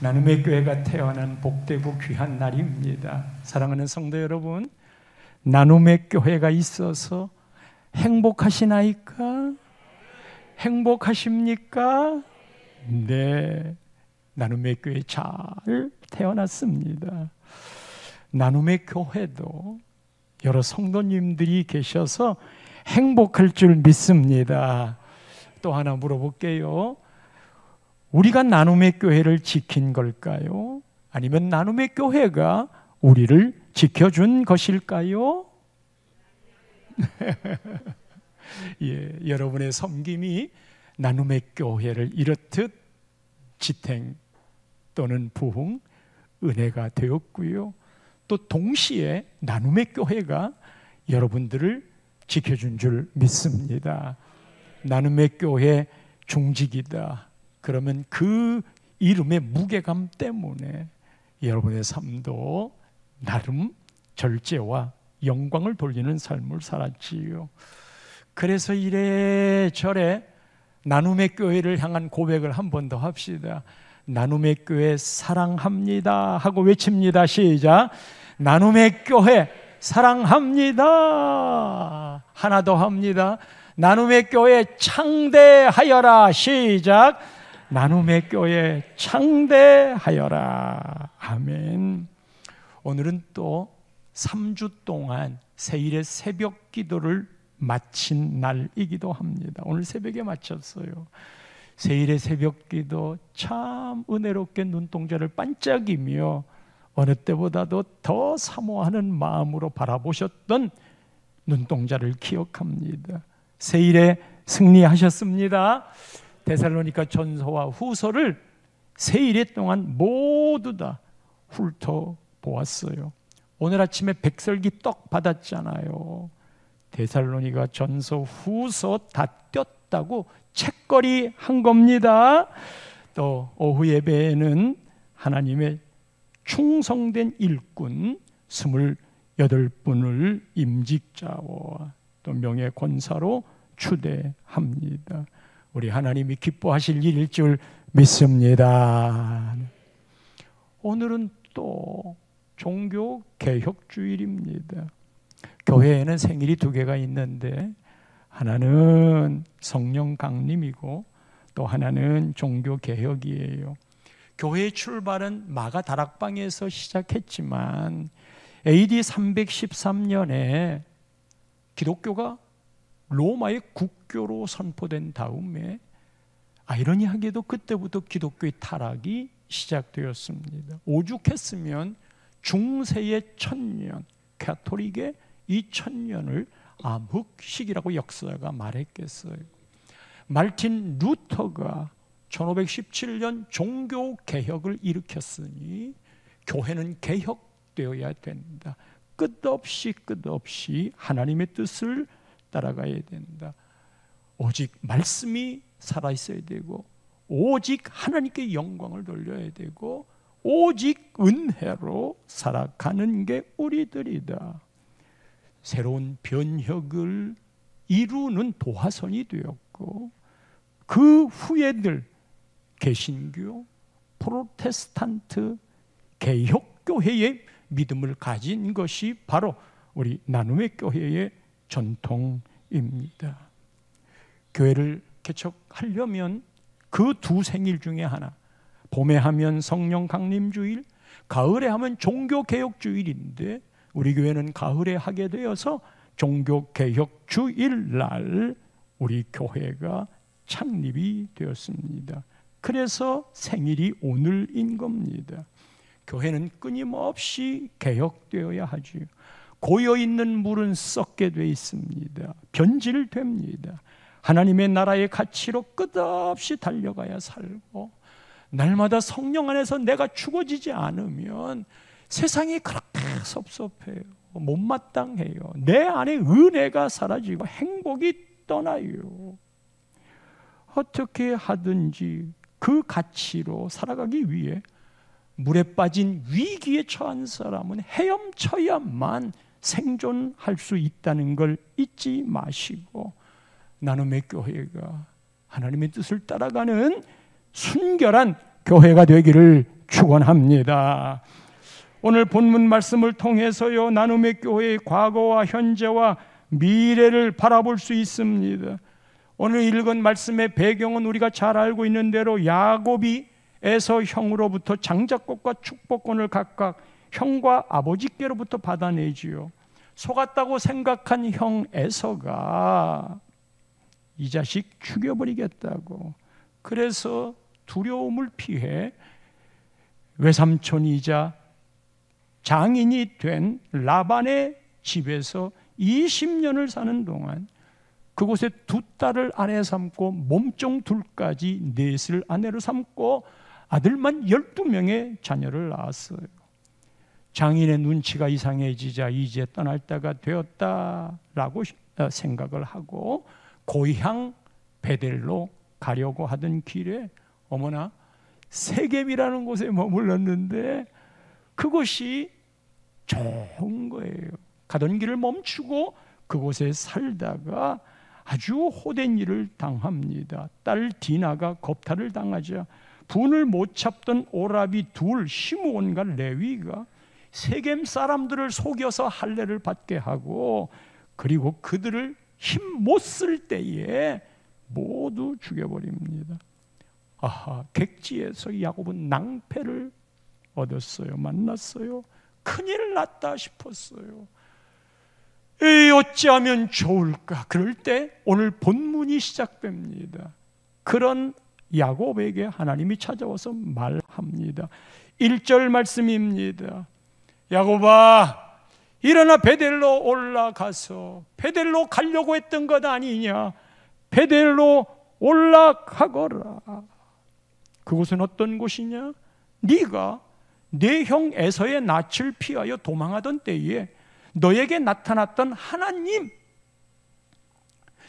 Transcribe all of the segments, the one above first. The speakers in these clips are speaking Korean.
나눔의 교회가 태어난 복되고 귀한 날입니다. 사랑하는 성도 여러분, 나눔의 교회가 있어서 행복하시나이까? 행복하십니까? 네, 나눔의 교회 잘 태어났습니다. 나눔의 교회도 여러 성도님들이 계셔서 행복할 줄 믿습니다. 또 하나 물어볼게요. 우리가 나눔의 교회를 지킨 걸까요? 아니면 나눔의 교회가 우리를 지켜준 것일까요? 예, 여러분의 섬김이 나눔의 교회를 이렇듯 지탱 또는 부흥, 은혜가 되었고요. 또 동시에 나눔의 교회가 여러분들을 지켜준 줄 믿습니다. 나눔의 교회 중직이다. 그러면 그 이름의 무게감 때문에 여러분의 삶도 나름 절제와 영광을 돌리는 삶을 살았지요. 그래서 이래저래 나눔의 교회를 향한 고백을 한 번 더 합시다. 나눔의 교회 사랑합니다 하고 외칩니다. 시작. 나눔의 교회 사랑합니다. 하나 더 합니다. 나눔의 교회 창대하여라. 시작. 나눔의 교회 창대하여라. 아멘. 오늘은 또 3주 동안 세일의 새벽 기도를 마친 날이기도 합니다. 오늘 새벽에 마쳤어요. 세일의 새벽 기도 참 은혜롭게 눈동자를 반짝이며 어느 때보다도 더 사모하는 마음으로 바라보셨던 눈동자를 기억합니다. 세일에 승리하셨습니다. 데살로니가 전서와 후서를 세일 동안 모두 다 훑어보았어요. 오늘 아침에 백설기 떡 받았잖아요. 데살로니가 전서 후서 다 띄었다고 책거리 한 겁니다. 또 오후 예배에는 하나님의 충성된 일꾼 28분을 임직자와 또 명예 권사로 추대합니다. 우리 하나님이 기뻐하실 일일 줄 믿습니다. 오늘은 또 종교 개혁주일입니다. 교회에는 생일이 2개가 있는데 하나는 성령 강림이고 또 하나는 종교 개혁이에요. 교회의 출발은 마가 다락방에서 시작했지만 AD 313년에 기독교가 로마의 국교로 선포된 다음에 아이러니하게도 그때부터 기독교의 타락이 시작되었습니다. 오죽했으면 중세의 1000년, 가톨릭의 이 1000년을 암흑시기라고 역사가 말했겠어요. 말틴 루터가 1517년 종교개혁을 일으켰으니 교회는 개혁되어야 된다. 끝없이 하나님의 뜻을 따라가야 된다. 오직 말씀이 살아있어야 되고 오직 하나님께 영광을 돌려야 되고 오직 은혜로 살아가는 게 우리들이다. 새로운 변혁을 이루는 도화선이 되었고 그 후예들 개신교, 프로테스탄트, 개혁교회의 믿음을 가진 것이 바로 우리 나눔의 교회의 전통입니다. 교회를 개척하려면 그 2 생일 중에 하나, 봄에 하면 성령 강림주일, 가을에 하면 종교개혁주일인데 우리 교회는 가을에 하게 되어서 종교개혁주일날 우리 교회가 창립이 되었습니다. 그래서 생일이 오늘인 겁니다. 교회는 끊임없이 개혁되어야 하지요. 고여있는 물은 썩게 돼 있습니다. 변질됩니다. 하나님의 나라의 가치로 끝없이 달려가야 살고 날마다 성령 안에서 내가 죽어지지 않으면 세상이 그렇게 섭섭해요. 못마땅해요. 내 안에 은혜가 사라지고 행복이 떠나요. 어떻게 하든지 그 가치로 살아가기 위해 물에 빠진 위기에 처한 사람은 헤엄쳐야만 생존할 수 있다는 걸 잊지 마시고 나눔의 교회가 하나님의 뜻을 따라가는 순결한 교회가 되기를 축원합니다. 오늘 본문 말씀을 통해서요, 나눔의 교회의 과거와 현재와 미래를 바라볼 수 있습니다. 오늘 읽은 말씀의 배경은 우리가 잘 알고 있는 대로 야곱이 에서 형으로부터 장자권과 축복권을 각각 형과 아버지께로부터 받아내지요. 속았다고 생각한 형 에서가 이 자식 죽여버리겠다고, 그래서 두려움을 피해 외삼촌이자 장인이 된 라반의 집에서 20년을 사는 동안 그곳에 두 딸을 아내 삼고 몸종 둘까지 넷을 아내로 삼고 아들만 12명의 자녀를 낳았어요. 장인의 눈치가 이상해지자 이제 떠날 때가 되었다라고 생각을 하고 고향 베델로 가려고 하던 길에 어머나 세겜이라는 곳에 머물렀는데 그곳이 좋은 거예요. 가던 길을 멈추고 그곳에 살다가 아주 호된 일을 당합니다. 딸 디나가 겁탈을 당하자 분을 못 참던 오라비 둘 시므온과 레위가 세겜 사람들을 속여서 할례를 받게 하고 그리고 그들을 힘 못 쓸 때에 모두 죽여버립니다. 아하, 객지에서 야곱은 낭패를 얻었어요. 만났어요. 큰일 났다 싶었어요. 어찌하면 좋을까? 그럴 때 오늘 본문이 시작됩니다. 그런 야곱에게 하나님이 찾아와서 말합니다. 1절 말씀입니다. 야곱아, 일어나 베델로 올라가서, 베델로 가려고 했던 것 아니냐? 베델로 올라가거라. 그곳은 어떤 곳이냐? 네가 내 형 에서의 낯을 피하여 도망하던 때에 너에게 나타났던 하나님,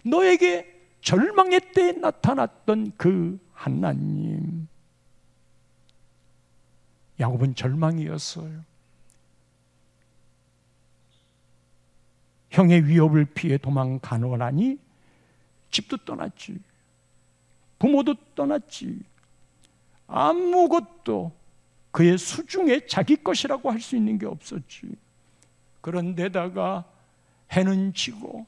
너에게 절망의 때에 나타났던 그 하나님. 야곱은 절망이었어요. 형의 위협을 피해 도망가노라니 집도 떠났지, 부모도 떠났지, 아무것도 그의 수중에 자기 것이라고 할 수 있는 게 없었지. 그런데다가 해는 지고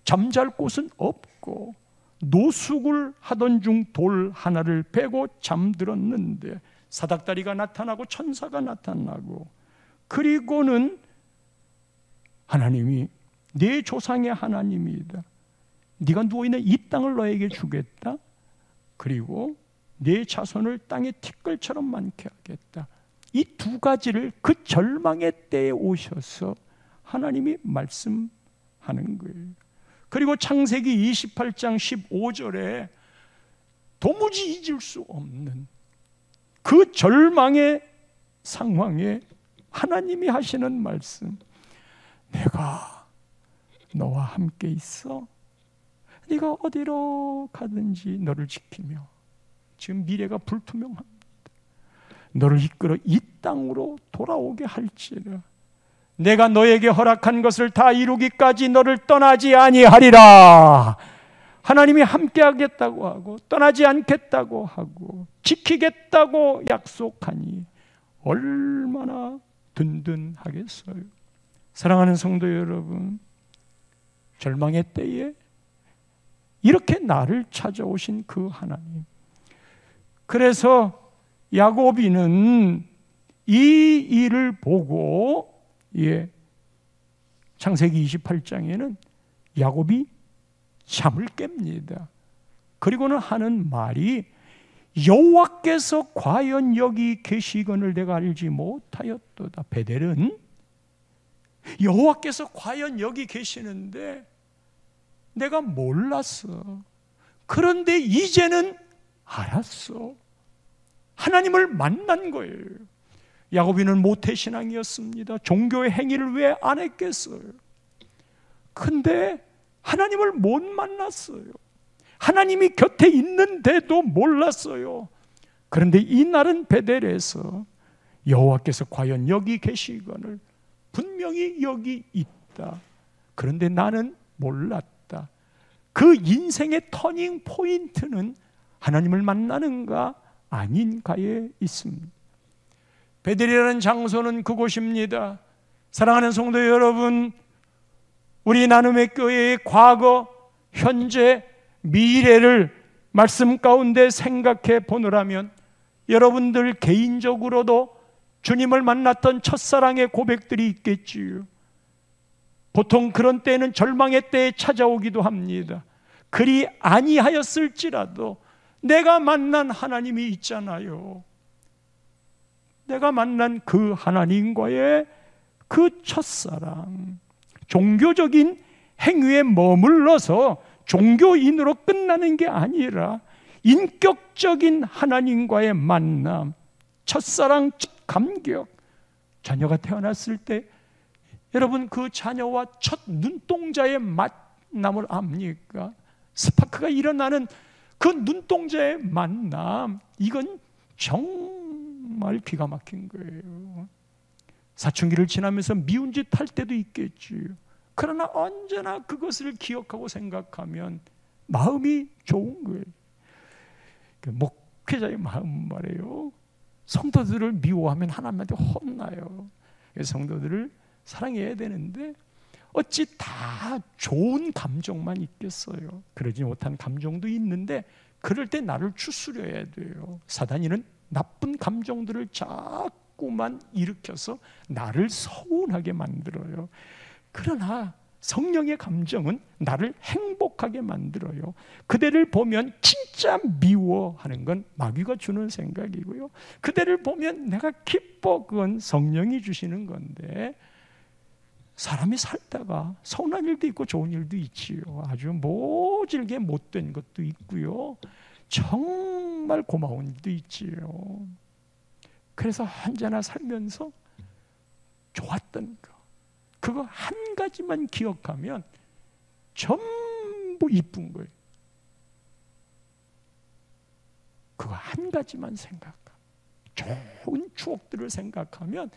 잠잘 곳은 없고 노숙을 하던 중 돌 하나를 베고 잠들었는데 사닥다리가 나타나고 천사가 나타나고, 그리고는 하나님이 네 조상의 하나님이다, 네가 누워있는 이 땅을 너에게 주겠다, 그리고 네 자손을 땅의 티끌처럼 많게 하겠다. 이 두 가지를 그 절망의 때에 오셔서 하나님이 말씀하는 거예요. 그리고 창세기 28장 15절에 도무지 잊을 수 없는 그 절망의 상황에 하나님이 하시는 말씀, 내가 너와 함께 있어, 네가 어디로 가든지 너를 지키며, 지금 미래가 불투명합니다. 너를 이끌어 이 땅으로 돌아오게 할지라. 내가 너에게 허락한 것을 다 이루기까지 너를 떠나지 아니하리라. 하나님이 함께 하겠다고 하고 떠나지 않겠다고 하고 지키겠다고 약속하니 얼마나 든든하겠어요. 사랑하는 성도 여러분, 절망의 때에 이렇게 나를 찾아오신 그 하나님, 그래서 야곱이는 이 일을 보고 창세기 28장에는 야곱이 잠을 깹니다. 그리고는 하는 말이 여호와께서 과연 여기 계시거늘 내가 알지 못하였도다. 베델은 여호와께서 과연 여기 계시는데 내가 몰랐어. 그런데 이제는 알았어. 하나님을 만난 거예요. 야곱이는 모태신앙이었습니다. 종교의 행위를 왜 안 했겠어요? 근데 하나님을 못 만났어요. 하나님이 곁에 있는데도 몰랐어요. 그런데 이날은 베델에서 여호와께서 과연 여기 계시거늘 분명히 여기 있다. 그런데 나는 몰랐다. 그 인생의 터닝 포인트는 하나님을 만나는가 아닌가에 있습니다. 베델이라는 장소는 그곳입니다. 사랑하는 성도 여러분, 우리 나눔의 교회의 과거, 현재, 미래를 말씀 가운데 생각해 보느라면 여러분들 개인적으로도 주님을 만났던 첫사랑의 고백들이 있겠지요. 보통 그런 때는 절망의 때에 찾아오기도 합니다. 그리 아니하였을지라도 내가 만난 하나님이 있잖아요. 내가 만난 그 하나님과의 그 첫사랑, 종교적인 행위에 머물러서 종교인으로 끝나는 게 아니라 인격적인 하나님과의 만남, 첫사랑, 첫 감격. 자녀가 태어났을 때 여러분 그 자녀와 첫 눈동자의 만남을 압니까? 스파크가 일어나는 그 눈동자의 만남, 이건 정말 기가 막힌 거예요. 사춘기를 지나면서 미운 짓 할 때도 있겠지요. 그러나 언제나 그것을 기억하고 생각하면 마음이 좋은 거예요. 목회자의 마음 말이에요. 성도들을 미워하면 하나님한테 혼나요. 성도들을 사랑해야 되는데 어찌 다 좋은 감정만 있겠어요. 그러지 못한 감정도 있는데 그럴 때 나를 추스려야 돼요. 사단이는 나쁜 감정들을 자꾸만 일으켜서 나를 서운하게 만들어요. 그러나 성령의 감정은 나를 행복하게 만들어요. 그대를 보면 진짜 미워하는 건 마귀가 주는 생각이고요. 그대를 보면 내가 기뻐, 그건 성령이 주시는 건데, 사람이 살다가 서운한 일도 있고 좋은 일도 있지요. 아주 모질게 못된 것도 있고요. 정말 고마운 일도 있지요. 그래서 언제나 살면서 좋았던 거, 그거 한 가지만 기억하면 전부 이쁜 거예요. 그거 한 가지만 생각하면, 좋은 추억들을 생각하면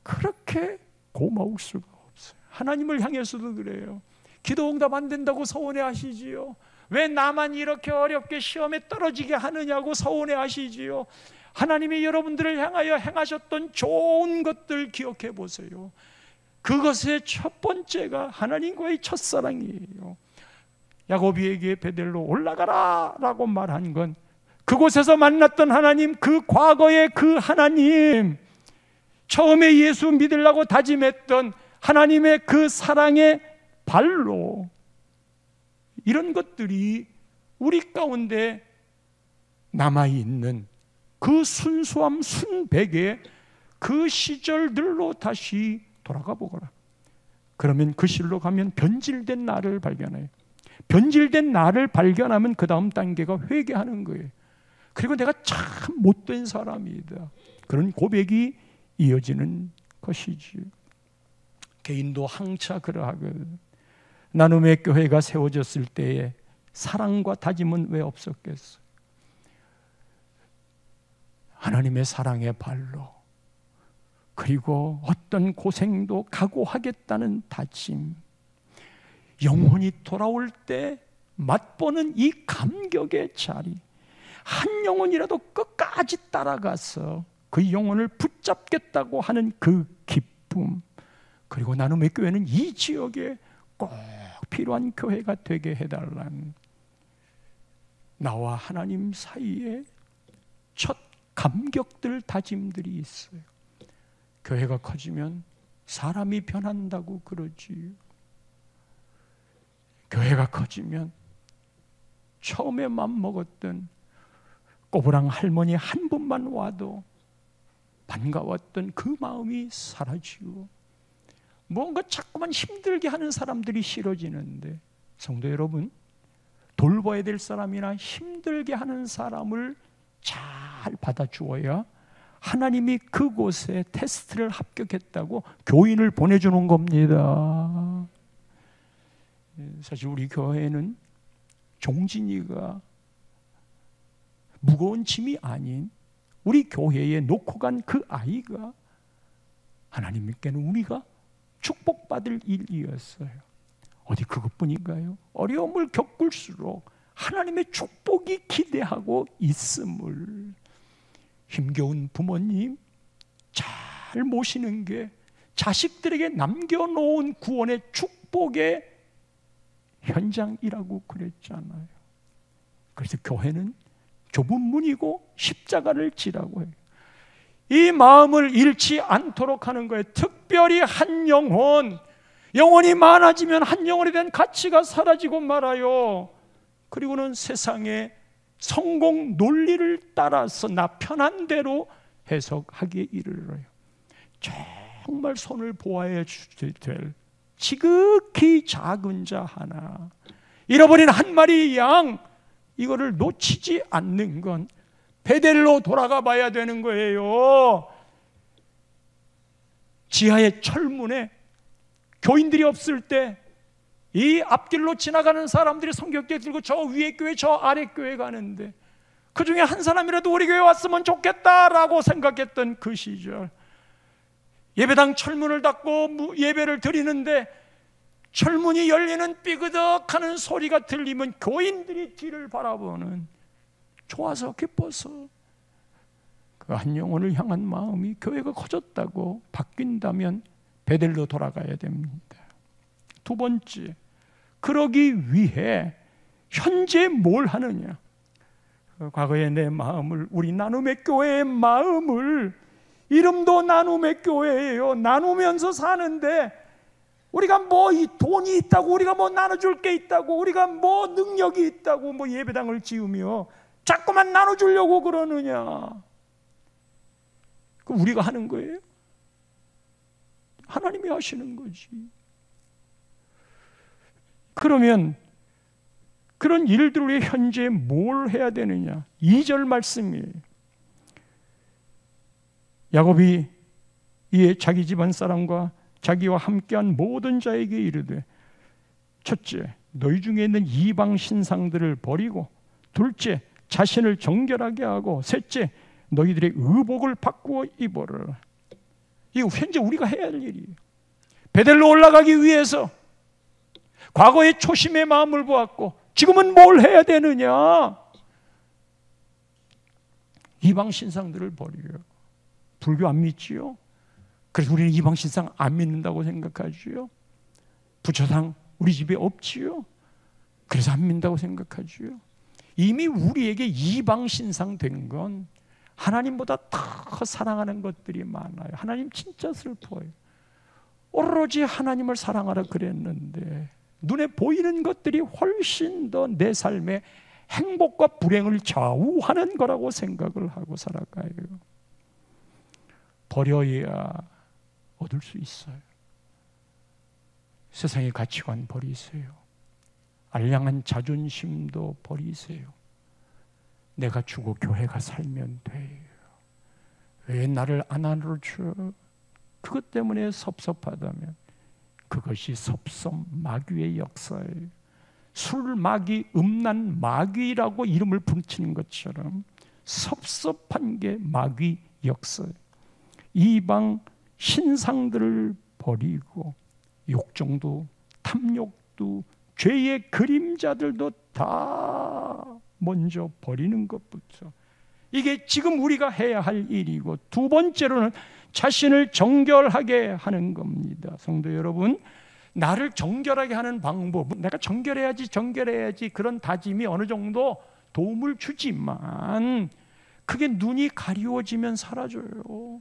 그렇게 고마울 수가 없어요. 하나님을 향해서도 그래요. 기도 응답 안 된다고 서운해 하시지요. 왜 나만 이렇게 어렵게 시험에 떨어지게 하느냐고 서운해 하시지요. 하나님이 여러분들을 향하여 행하셨던 좋은 것들 기억해 보세요. 그것의 첫 번째가 하나님과의 첫사랑이에요. 야고보에게 베델로 올라가라 라고 말한 건 그곳에서 만났던 하나님, 그 과거의 그 하나님, 처음에 예수 믿으려고 다짐했던 하나님의 그 사랑의 발로, 이런 것들이 우리 가운데 남아있는 그 순수함 순백의 그 시절들로 다시 돌아가 보거라. 그러면 그 실로 가면 변질된 나를 발견해요. 변질된 나를 발견하면 그 다음 단계가 회개하는 거예요. 그리고 내가 참 못된 사람이다, 그런 고백이 이어지는 것이지. 개인도 항차 그러하거든. 나눔의 교회가 세워졌을 때에 사랑과 다짐은 왜 없었겠어? 하나님의 사랑의 발로, 그리고 어떤 고생도 각오하겠다는 다짐, 영혼이 돌아올 때 맛보는 이 감격의 자리, 한 영혼이라도 끝까지 따라가서 그 영혼을 붙잡겠다고 하는 그 기쁨, 그리고 나눔의 교회는 이 지역에 꼭 필요한 교회가 되게 해달라는, 나와 하나님 사이에 첫 감격들, 다짐들이 있어요. 교회가 커지면 사람이 변한다고 그러지. 교회가 커지면 처음에 맘먹었던 꼬부랑 할머니 한 분만 와도 반가웠던 그 마음이 사라지고, 뭔가 자꾸만 힘들게 하는 사람들이 싫어지는데, 성도 여러분, 돌봐야 될 사람이나 힘들게 하는 사람을 잘 받아주어야 하나님이 그곳에 테스트를 합격했다고 교인을 보내주는 겁니다. 사실 우리 교회는 종진이가 무거운 짐이 아닌 우리 교회에 놓고 간 그 아이가 하나님께는 우리가 축복받을 일이었어요. 어디 그것뿐인가요? 어려움을 겪을수록 하나님의 축복이 기대하고 있음을, 힘겨운 부모님, 잘 모시는 게 자식들에게 남겨놓은 구원의 축복의 현장이라고 그랬잖아요. 그래서 교회는 좁은 문이고 십자가를 지라고 해요. 이 마음을 잃지 않도록 하는 거예요. 특별히 한 영혼이 많아지면 한 영혼에 대한 가치가 사라지고 말아요. 그리고는 세상의 성공 논리를 따라서 나 편한 대로 해석하기에 이르러요. 정말 손을 보아야 될 지극히 작은 자 하나, 잃어버린 한 마리 양, 이거를 놓치지 않는 건 베델로 돌아가 봐야 되는 거예요. 지하의 철문에 교인들이 없을 때 이 앞길로 지나가는 사람들이 성경책 들고 저 위에 교회 저 아래 교회 가는데 그 중에 한 사람이라도 우리 교회 왔으면 좋겠다라고 생각했던 그 시절, 예배당 철문을 닫고 예배를 드리는데 철문이 열리는 삐그덕하는 소리가 들리면 교인들이 뒤를 바라보는, 좋아서 기뻐서 그 한 영혼을 향한 마음이 교회가 커졌다고 바뀐다면 베델로 돌아가야 됩니다. 두 번째, 그러기 위해 현재 뭘 하느냐. 과거의 내 마음을, 우리 나눔의 교회의 마음을, 이름도 나눔의 교회예요. 나누면서 사는데 우리가 뭐 이 돈이 있다고, 우리가 뭐 나눠줄 게 있다고, 우리가 뭐 능력이 있다고 뭐 예배당을 지으며 자꾸만 나눠주려고 그러느냐. 그럼 우리가 하는 거예요? 하나님이 하시는 거지. 그러면 그런 일들을 위해 현재 뭘 해야 되느냐. 2절 말씀이에요. 야곱이 이에 자기 집안 사람과 자기와 함께한 모든 자에게 이르되, 첫째, 너희 중에 있는 이방 신상들을 버리고, 둘째, 자신을 정결하게 하고, 셋째, 너희들의 의복을 바꾸어 입어라. 이거 현재 우리가 해야 할 일이에요. 베델로 올라가기 위해서 과거의 초심의 마음을 보았고 지금은 뭘 해야 되느냐. 이방 신상들을 버려요. 불교 안 믿지요? 그래서 우리는 이방 신상 안 믿는다고 생각하지요? 부처상 우리 집에 없지요? 그래서 안 믿는다고 생각하지요? 이미 우리에게 이방 신상 된 건 하나님보다 더 사랑하는 것들이 많아요. 하나님 진짜 슬퍼요. 오로지 하나님을 사랑하라 그랬는데 눈에 보이는 것들이 훨씬 더 내 삶의 행복과 불행을 좌우하는 거라고 생각을 하고 살아가요. 버려야 얻을 수 있어요. 세상의 가치관 버리세요. 알량한 자존심도 버리세요. 내가 주고 교회가 살면 돼요. 왜 나를 안 안아줘? 그것 때문에 섭섭하다면 그것이 섭섭 마귀의 역사예요. 술 마귀, 음란 마귀라고 이름을 붙이는 것처럼 섭섭한 게 마귀 역사예요. 이방 신상들을 버리고 욕정도 탐욕도 죄의 그림자들도 다 먼저 버리는 것부터, 이게 지금 우리가 해야 할 일이고, 두 번째로는 자신을 정결하게 하는 겁니다. 성도 여러분, 나를 정결하게 하는 방법, 내가 정결해야지 그런 다짐이 어느 정도 도움을 주지만 그게 눈이 가리워지면 사라져요.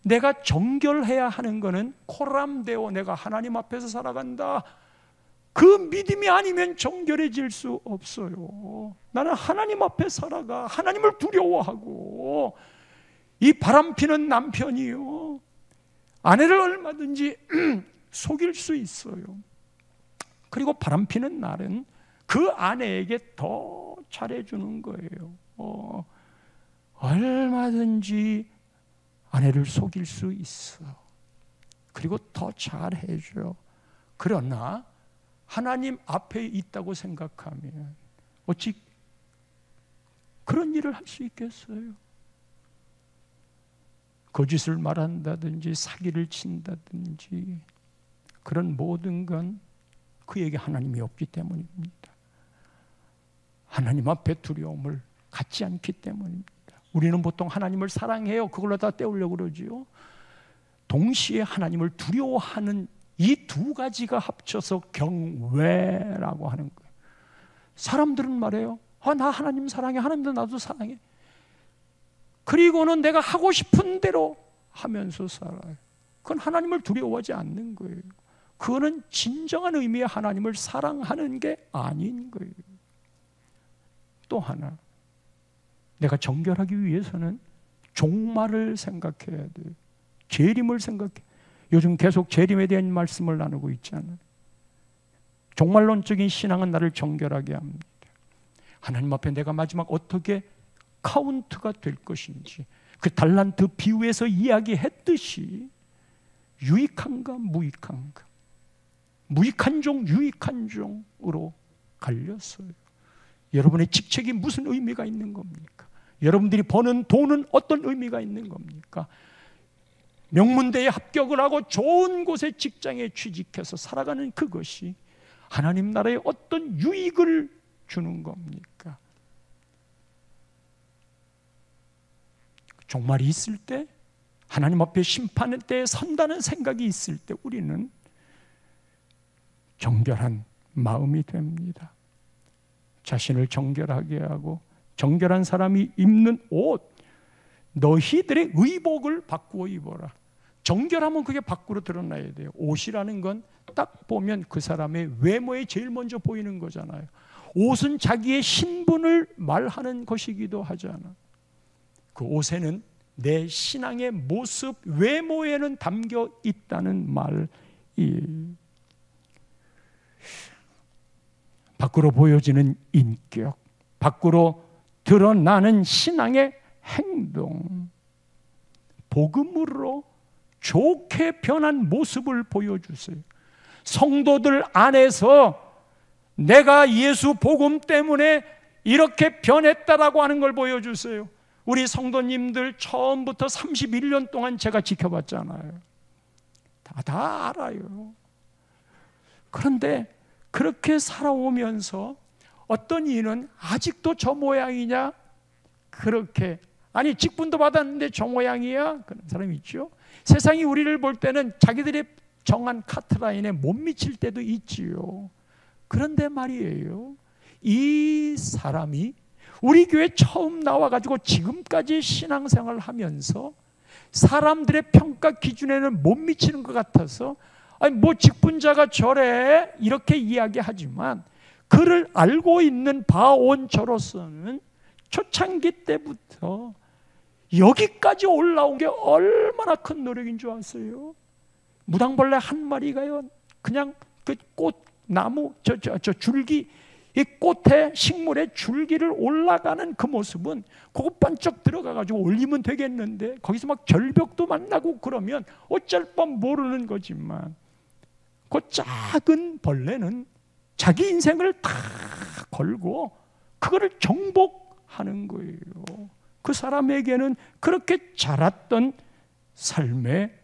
내가 정결해야 하는 거는 코람데오, 내가 하나님 앞에서 살아간다, 그 믿음이 아니면 정결해질 수 없어요. 나는 하나님 앞에 살아가 하나님을 두려워하고, 이 바람피는 남편이요, 아내를 얼마든지 속일 수 있어요. 그리고 바람피는 날은 그 아내에게 더 잘해주는 거예요. 얼마든지 아내를 속일 수 있어. 그리고 더 잘해줘. 그러나 하나님 앞에 있다고 생각하면 어찌 그런 일을 할 수 있겠어요? 거짓을 말한다든지 사기를 친다든지 그런 모든 건 그에게 하나님이 없기 때문입니다. 하나님 앞에 두려움을 갖지 않기 때문입니다. 우리는 보통 하나님을 사랑해요. 그걸로 다 때우려고 그러지요. 동시에 하나님을 두려워하는 이 두 가지가 합쳐서 경외라고 하는 거예요. 사람들은 말해요. 나 하나님 사랑해. 하나님도 나도 사랑해. 그리고는 내가 하고 싶은 대로 하면서 살아요. 그건 하나님을 두려워하지 않는 거예요. 그거는 진정한 의미의 하나님을 사랑하는 게 아닌 거예요. 또 하나, 내가 정결하기 위해서는 종말을 생각해야 돼요. 재림을 생각해. 요즘 계속 재림에 대한 말씀을 나누고 있잖아요. 종말론적인 신앙은 나를 정결하게 합니다. 하나님 앞에 내가 마지막 어떻게 카운트가 될 것인지, 그 달란트 비유에서 이야기했듯이 유익한가 무익한가, 무익한 종 유익한 종으로 갈렸어요. 여러분의 직책이 무슨 의미가 있는 겁니까? 여러분들이 버는 돈은 어떤 의미가 있는 겁니까? 명문대에 합격을 하고 좋은 곳에 직장에 취직해서 살아가는 그것이 하나님 나라에 어떤 유익을 주는 겁니까? 종말이 있을 때, 하나님 앞에 심판의 때에 선다는 생각이 있을 때 우리는 정결한 마음이 됩니다. 자신을 정결하게 하고, 정결한 사람이 입는 옷, 너희들의 의복을 바꾸어 입어라. 정결하면 그게 밖으로 드러나야 돼요. 옷이라는 건 딱 보면 그 사람의 외모에 제일 먼저 보이는 거잖아요. 옷은 자기의 신분을 말하는 것이기도 하잖아. 그 옷에는 내 신앙의 모습, 외모에는 담겨 있다는 말이, 밖으로 보여지는 인격, 밖으로 드러나는 신앙의 행동, 복음으로 좋게 변한 모습을 보여주세요. 성도들 안에서 내가 예수 복음 때문에 이렇게 변했다라고 하는 걸 보여주세요. 우리 성도님들 처음부터 31년 동안 제가 지켜봤잖아요. 다 알아요. 그런데 그렇게 살아오면서 어떤 이는 아직도 저 모양이냐? 그렇게, 아니 직분도 받았는데 저 모양이야? 그런 사람이 있죠. 세상이 우리를 볼 때는 자기들의 정한 카트라인에 못 미칠 때도 있지요. 그런데 말이에요, 이 사람이 우리 교회 처음 나와가지고 지금까지 신앙생활을 하면서 사람들의 평가 기준에는 못 미치는 것 같아서, 아니 뭐 직분자가 저래 이렇게 이야기하지만, 그를 알고 있는 바온 저로서는 초창기 때부터 여기까지 올라온 게 얼마나 큰 노력인 줄 아세요? 무당벌레 한 마리가요, 그냥 그 꽃나무 저 줄기, 이 꽃에 식물의 줄기를 올라가는 그 모습은 그거 번쩍 들어가가지고 올리면 되겠는데, 거기서 막 절벽도 만나고 그러면 어쩔 뻔 모르는 거지만, 그 작은 벌레는 자기 인생을 다 걸고 그거를 정복하는 거예요. 그 사람에게는 그렇게 자랐던 삶의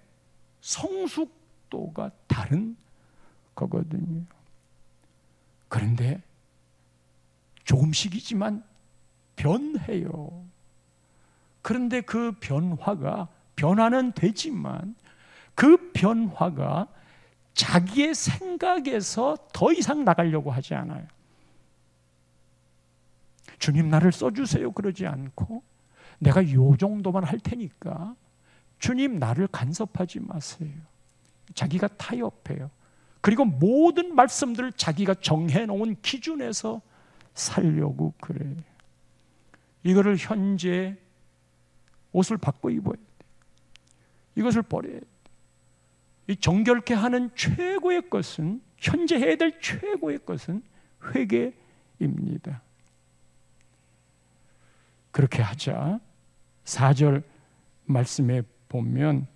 성숙도가 다른 거거든요. 그런데 조금씩이지만 변해요. 그런데 그 변화는 되지만 그 변화가 자기의 생각에서 더 이상 나가려고 하지 않아요. 주님 나를 써주세요 그러지 않고, 내가 요 정도만 할 테니까 주님 나를 간섭하지 마세요. 자기가 타협해요. 그리고 모든 말씀들을 자기가 정해놓은 기준에서 살려고 그래요. 이거를 현재 옷을 바꿔 입어야 돼. 이것을 버려야 돼. 이 정결케 하는 최고의 것은, 현재 해야 될 최고의 것은 회개입니다. 그렇게 하자. 4절 말씀에 보면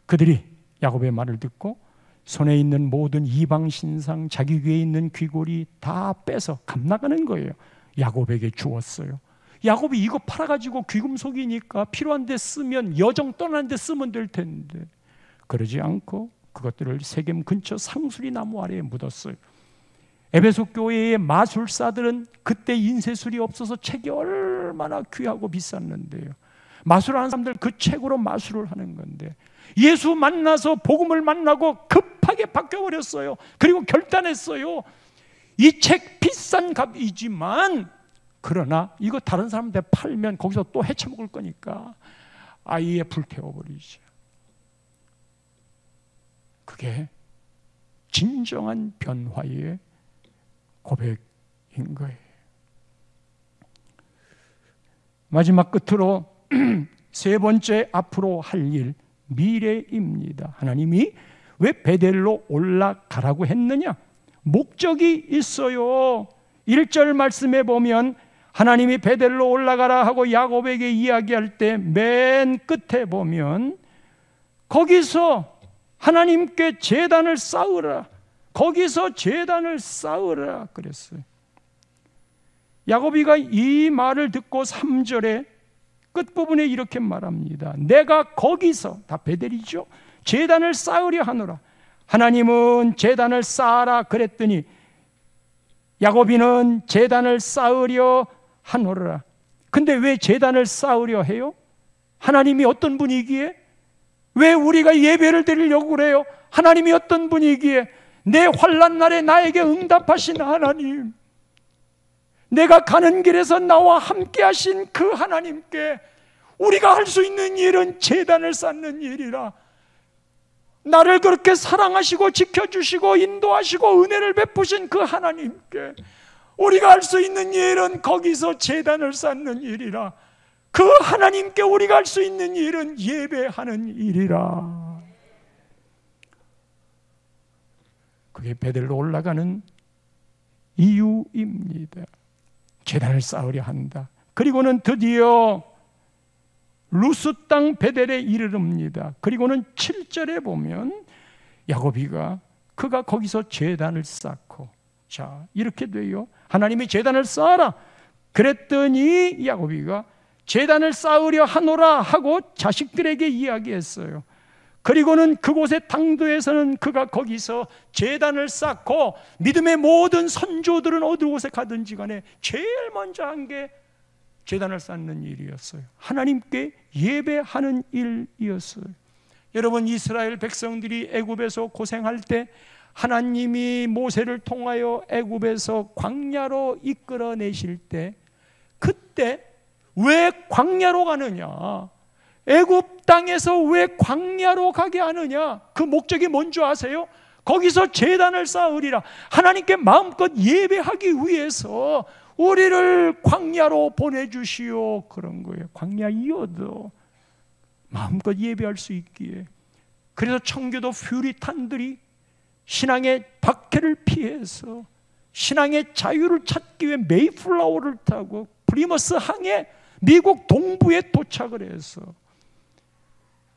그들이 야곱의 말을 듣고 손에 있는 모든 이방 신상, 자기 귀에 있는 귀고리 다 빼서 감나가는 거예요. 야곱에게 주었어요. 야곱이 이거 팔아가지고 귀금속이니까 필요한 데 쓰면, 여정 떠나는 데 쓰면 될 텐데, 그러지 않고 그것들을 세겜 근처 상수리 나무 아래에 묻었어요. 에베소 교회의 마술사들은 그때 인쇄술이 없어서 책이 얼마나 얼마나 귀하고 비쌌는데요. 마술하는 사람들 그 책으로 마술을 하는 건데, 예수 만나서 복음을 만나고 급하게 바뀌어버렸어요. 그리고 결단했어요. 이 책 비싼 값이지만, 그러나 이거 다른 사람한테 팔면 거기서 또 해쳐먹을 거니까 아예 불태워버리죠. 그게 진정한 변화의 고백인 거예요. 마지막 끝으로 세 번째 앞으로 할 일, 미래입니다. 하나님이 왜 베델로 올라가라고 했느냐? 목적이 있어요. 1절 말씀에 보면 하나님이 베델로 올라가라 하고 야곱에게 이야기할 때 맨 끝에 보면 거기서 하나님께 제단을 쌓으라, 거기서 제단을 쌓으라 그랬어요. 야곱이가 이 말을 듣고 3절에 끝부분에 이렇게 말합니다. 내가 거기서, 다 베델이죠, 제단을 쌓으려 하노라. 하나님은 제단을 쌓아라 그랬더니 야곱이는 제단을 쌓으려 하노라. 근데 왜 제단을 쌓으려 해요? 하나님이 어떤 분이기에? 왜 우리가 예배를 드리려고 그래요? 하나님이 어떤 분이기에? 내 환난 날에 나에게 응답하신 하나님, 내가 가는 길에서 나와 함께 하신 그 하나님께 우리가 할 수 있는 일은 제단을 쌓는 일이라. 나를 그렇게 사랑하시고 지켜주시고 인도하시고 은혜를 베푸신 그 하나님께 우리가 할 수 있는 일은 거기서 제단을 쌓는 일이라. 그 하나님께 우리가 할 수 있는 일은 예배하는 일이라. 그게 베델로 올라가는 이유입니다. 제단을 쌓으려 한다. 그리고는 드디어 루스 땅 베델에 이르릅니다. 그리고는 7절에 보면 야곱이가 그가 거기서 제단을 쌓고, 자 이렇게 돼요. 하나님이 제단을 쌓아라 그랬더니 야곱이가 제단을 쌓으려 하노라 하고 자식들에게 이야기했어요. 그리고는 그곳의 당도에서는 그가 거기서 제단을 쌓고, 믿음의 모든 선조들은 어느 곳에 가든지 간에 제일 먼저 한 게 제단을 쌓는 일이었어요. 하나님께 예배하는 일이었어요. 여러분, 이스라엘 백성들이 애굽에서 고생할 때 하나님이 모세를 통하여 애굽에서 광야로 이끌어내실 때, 그때 왜 광야로 가느냐? 애굽 땅에서 왜 광야로 가게 하느냐? 그 목적이 뭔지 아세요? 거기서 제단을 쌓으리라. 하나님께 마음껏 예배하기 위해서 우리를 광야로 보내주시오, 그런 거예요. 광야이어도 마음껏 예배할 수 있기에. 그래서 청교도 퓨리탄들이 신앙의 박해를 피해서 신앙의 자유를 찾기 위해 메이플라워를 타고 프리머스 항해 미국 동부에 도착을 해서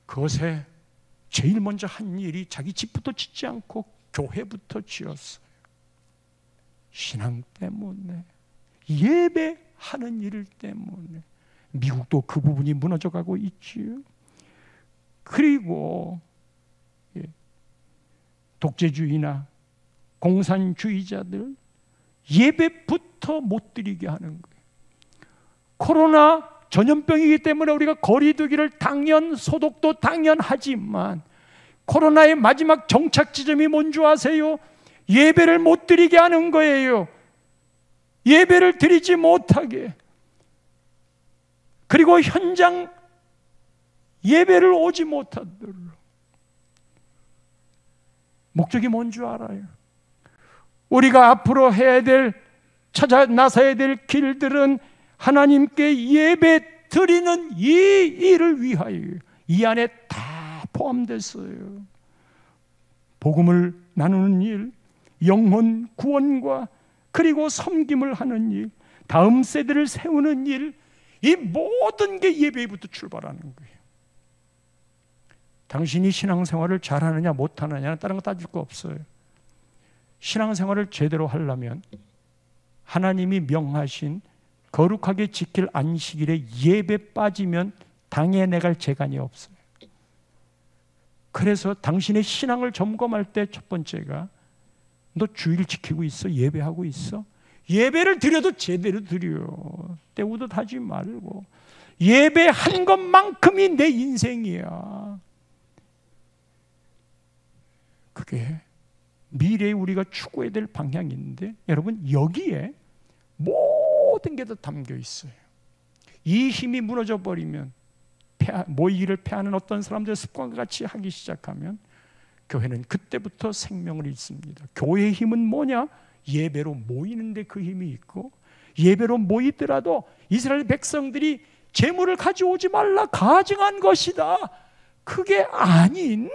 그것에 제일 먼저 한 일이 자기 집부터 짓지 않고 교회부터 지었어요. 신앙 때문에, 예배하는 일 때문에. 미국도 그 부분이 무너져가고 있지요. 그리고 독재주의나 공산주의자들 예배부터 못 드리게 하는 거예요. 코로나 전염병이기 때문에 우리가 거리두기를 당연, 소독도 당연하지만 코로나의 마지막 정착 지점이 뭔지 아세요? 예배를 못 드리게 하는 거예요. 예배를 드리지 못하게. 그리고 현장 예배를 오지 못하도록. 목적이 뭔지 알아요? 우리가 앞으로 해야 될, 찾아 나서야 될 길들은 하나님께 예배 드리는 이 일을 위하여, 이 안에 다 포함됐어요. 복음을 나누는 일, 영혼 구원과 그리고 섬김을 하는 일, 다음 세대를 세우는 일, 이 모든 게 예배부터 출발하는 거예요. 당신이 신앙생활을 잘하느냐 못하느냐는 다른 거 따질 거 없어요. 신앙생활을 제대로 하려면 하나님이 명하신 거룩하게 지킬 안식일에 예배 빠지면 당해내갈 재간이 없어요. 그래서 당신의 신앙을 점검할 때 첫 번째가, 너 주일 지키고 있어? 예배하고 있어? 예배를 드려도 제대로 드려. 때우듯 하지 말고 예배한 것만큼이 내 인생이야. 그게 미래에 우리가 추구해야 될 방향인데, 여러분 여기에 모든 게 다 담겨 있어요. 이 힘이 무너져 버리면, 모이기를 패하는 어떤 사람들의 습관과 같이 하기 시작하면 교회는 그때부터 생명을 잃습니다. 교회의 힘은 뭐냐? 예배로 모이는데 그 힘이 있고, 예배로 모이더라도 이스라엘 백성들이 재물을 가져오지 말라 가증한 것이다, 그게 아닌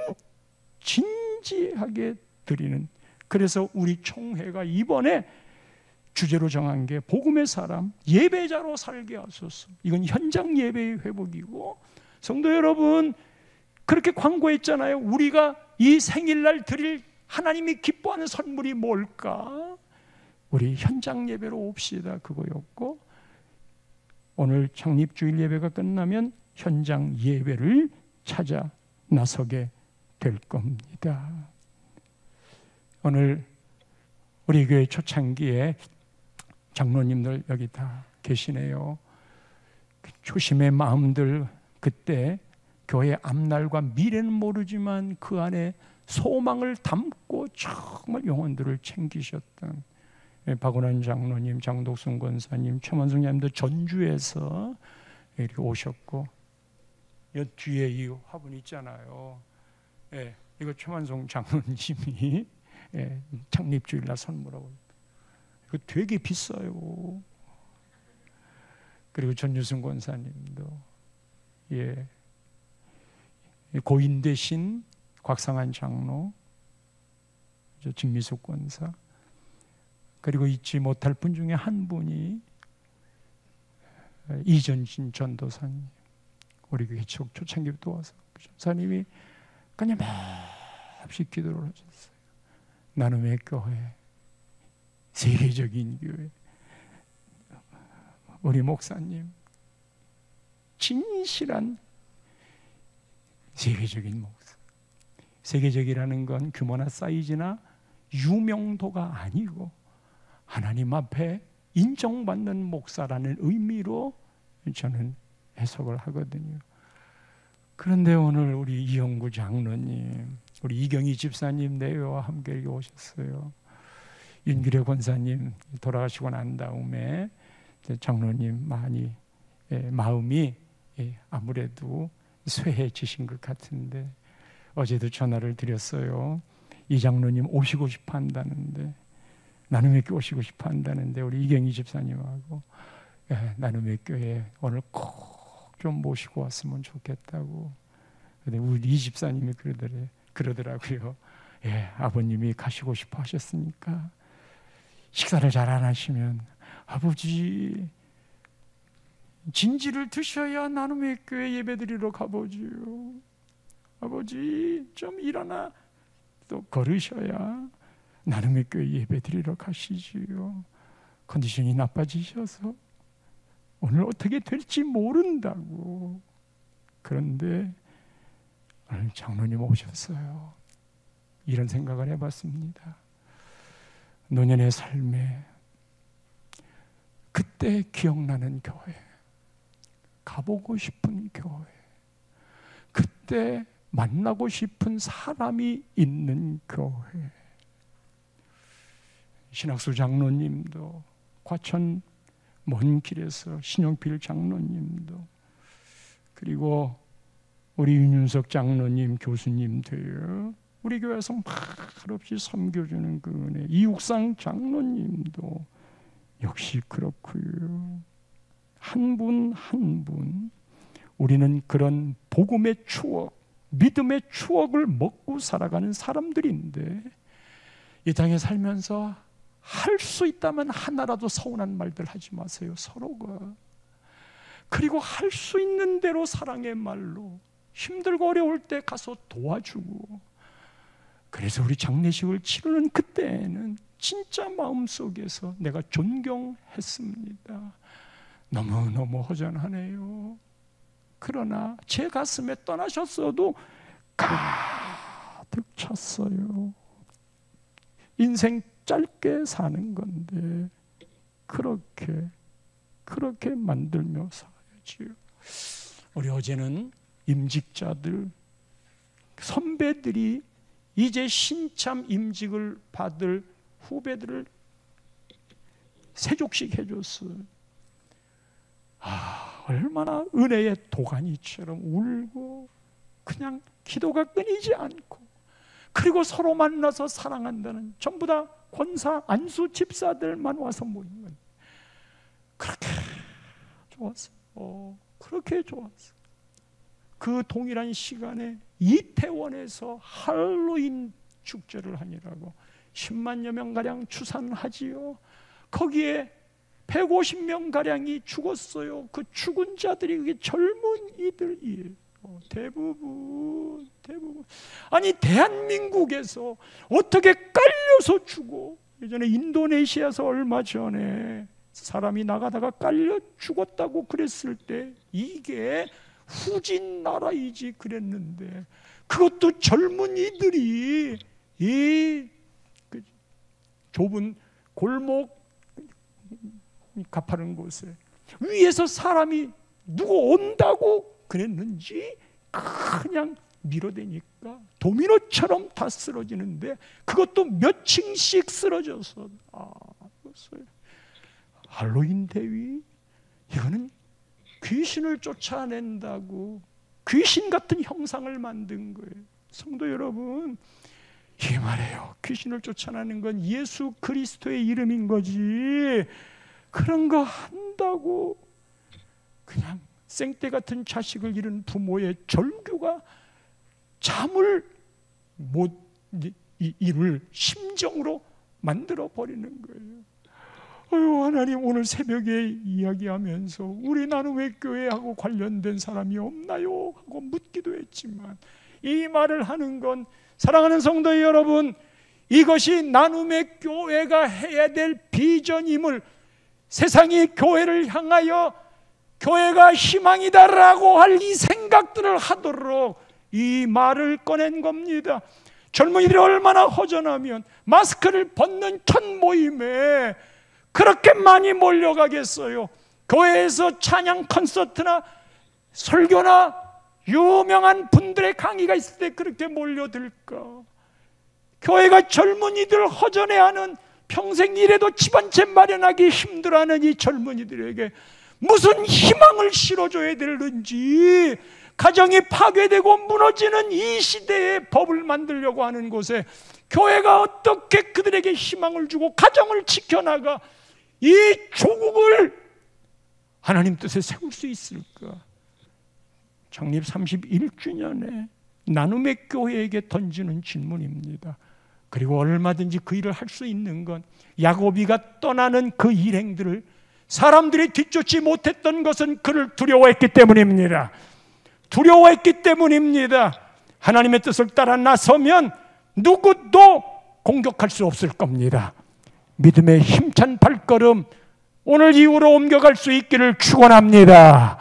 진지하게 드리는. 그래서 우리 총회가 이번에 주제로 정한 게 복음의 사람, 예배자로 살게 하소서. 이건 현장 예배의 회복이고, 성도 여러분 그렇게 광고했잖아요. 우리가 이 생일날 드릴 하나님이 기뻐하는 선물이 뭘까? 우리 현장 예배로 옵시다, 그거였고, 오늘 창립주일 예배가 끝나면 현장 예배를 찾아 나서게 될 겁니다. 오늘 우리 교회 초창기에 장로님들 여기 다 계시네요. 초심의 마음들, 그때 교회 앞날과 미래는 모르지만 그 안에 소망을 담고 정말 영혼들을 챙기셨던 박원환 장로님, 장독순 권사님, 최만숙 장님도 전주에서 이렇게 오셨고, 이 뒤에 이 화분 있잖아요. 예, 이거 최만숙 장로님이 창립주일날 선물하고, 이거 되게 비싸요. 그리고 전유승 권사님도, 예, 고인 대신 곽상한 장로, 진미숙 권사, 그리고 잊지 못할 분 중에 한 분이 이전진 전도사님, 우리 교회 초창기부터 와서 그 전사님이 그냥 몹시 기도를 하셨어요. 나눔의 교회, 세계적인 교회, 우리 목사님 진실한 세계적인 목사. 세계적이라는 건 규모나 사이즈나 유명도가 아니고 하나님 앞에 인정받는 목사라는 의미로 저는 해석을 하거든요. 그런데 오늘 우리 이영구 장로님, 우리 이경희 집사님 내외와 함께 오셨어요. 윤기래 권사님 돌아가시고 난 다음에 장로님 많이 마음이 아무래도 쇠해지신 것 같은데, 어제도 전화를 드렸어요. 이 장로님 오시고 싶어 한다는데, 나눔의 교회 오시고 싶어 한다는데, 우리 이경희 집사님하고 나눔의 교회 오늘 꼭 좀 모시고 왔으면 좋겠다고. 근데 우리 이 집사님이 그러더라고요. 예, 아버님이 가시고 싶어 하셨으니까 식사를 잘 안 하시면 아버지 진지를 드셔야 나눔의 교회 예배드리러 가보지요. 아버지 좀 일어나 또 걸으셔야 나눔의 교회 예배드리러 가시지요. 컨디션이 나빠지셔서 오늘 어떻게 될지 모른다고. 그런데 오늘 장로님 오셨어요. 이런 생각을 해봤습니다. 노년의 삶에 그때 기억나는 교회, 가보고 싶은 교회, 그때 만나고 싶은 사람이 있는 교회. 신학수 장로님도, 과천 먼 길에서 신용필 장로님도, 그리고 우리 윤윤석 장로님, 교수님도요. 우리 교회에서 말없이 섬겨주는 그 은혜, 이육상 장로님도 역시 그렇고요. 한 분 한 분 우리는 그런 복음의 추억, 믿음의 추억을 먹고 살아가는 사람들인데, 이 땅에 살면서 할 수 있다면 하나라도 서운한 말들 하지 마세요, 서로가. 그리고 할 수 있는 대로 사랑의 말로 힘들고 어려울 때 가서 도와주고. 그래서 우리 장례식을 치르는 그때에는 진짜 마음속에서 내가 존경했습니다. 너무너무 허전하네요. 그러나 제 가슴에 떠나셨어도 가득 찼어요. 인생 짧게 사는 건데 그렇게 만들며 살아야지요. 우리 어제는 임직자들, 선배들이 이제 신참 임직을 받을 후배들을 세족식 해줬어요. 얼마나 은혜의 도가니처럼 울고 그냥 기도가 끊이지 않고, 그리고 서로 만나서 사랑한다는, 전부 다 권사, 안수 집사들만 와서 모인 건 그렇게 좋았어요. 그렇게 좋았어요. 그 동일한 시간에 이태원에서 할로윈 축제를 하니라고 10만여 명가량 추산하지요. 거기에 150명가량이 죽었어요. 그 죽은 자들이 그게 젊은이들이에요. 대부분. 아니, 대한민국에서 어떻게 깔려서 죽어? 예전에 인도네시아에서 얼마 전에 사람이 나가다가 깔려 죽었다고 그랬을 때 이게 후진 나라이지 그랬는데, 그것도 젊은이들이 이 좁은 골목 가파른 곳에 위에서 사람이 누구 온다고 그랬는지 그냥 밀어대니까 도미노처럼 다 쓰러지는데, 그것도 몇 층씩 쓰러져서 할로윈 대위, 이거는 귀신을 쫓아낸다고 귀신 같은 형상을 만든 거예요. 성도 여러분, 이게 말이에요. 귀신을 쫓아내는 건 예수 그리스도의 이름인 거지, 그런 거 한다고 그냥 생떼 같은 자식을 잃은 부모의 절규가 잠을 못 이룰 심정으로 만들어 버리는 거예요. 하나님, 오늘 새벽에 이야기하면서 우리 나눔의 교회하고 관련된 사람이 없나요? 하고 묻기도 했지만, 이 말을 하는 건, 사랑하는 성도 여러분, 이것이 나눔의 교회가 해야 될 비전임을, 세상이 교회를 향하여 교회가 희망이다라고 할 이 생각들을 하도록 이 말을 꺼낸 겁니다. 젊은이들이 얼마나 허전하면 마스크를 벗는 첫 모임에 그렇게 많이 몰려가겠어요. 교회에서 찬양 콘서트나 설교나 유명한 분들의 강의가 있을 때 그렇게 몰려들까? 교회가 젊은이들 허전해하는, 평생 일해도 집 한 채 마련하기 힘들어하는 이 젊은이들에게 무슨 희망을 실어줘야 되는지, 가정이 파괴되고 무너지는 이 시대에 법을 만들려고 하는 곳에 교회가 어떻게 그들에게 희망을 주고 가정을 지켜나가 이 조국을 하나님 뜻에 세울 수 있을까? 창립 31주년에 나눔의 교회에게 던지는 질문입니다. 그리고 얼마든지 그 일을 할 수 있는 건, 야고비가 떠나는 그 일행들을 사람들이 뒤쫓지 못했던 것은 그를 두려워했기 때문입니다. 하나님의 뜻을 따라 나서면 누구도 공격할 수 없을 겁니다. 믿음의 힘찬 발걸음 오늘 이후로 옮겨갈 수 있기를 축원합니다.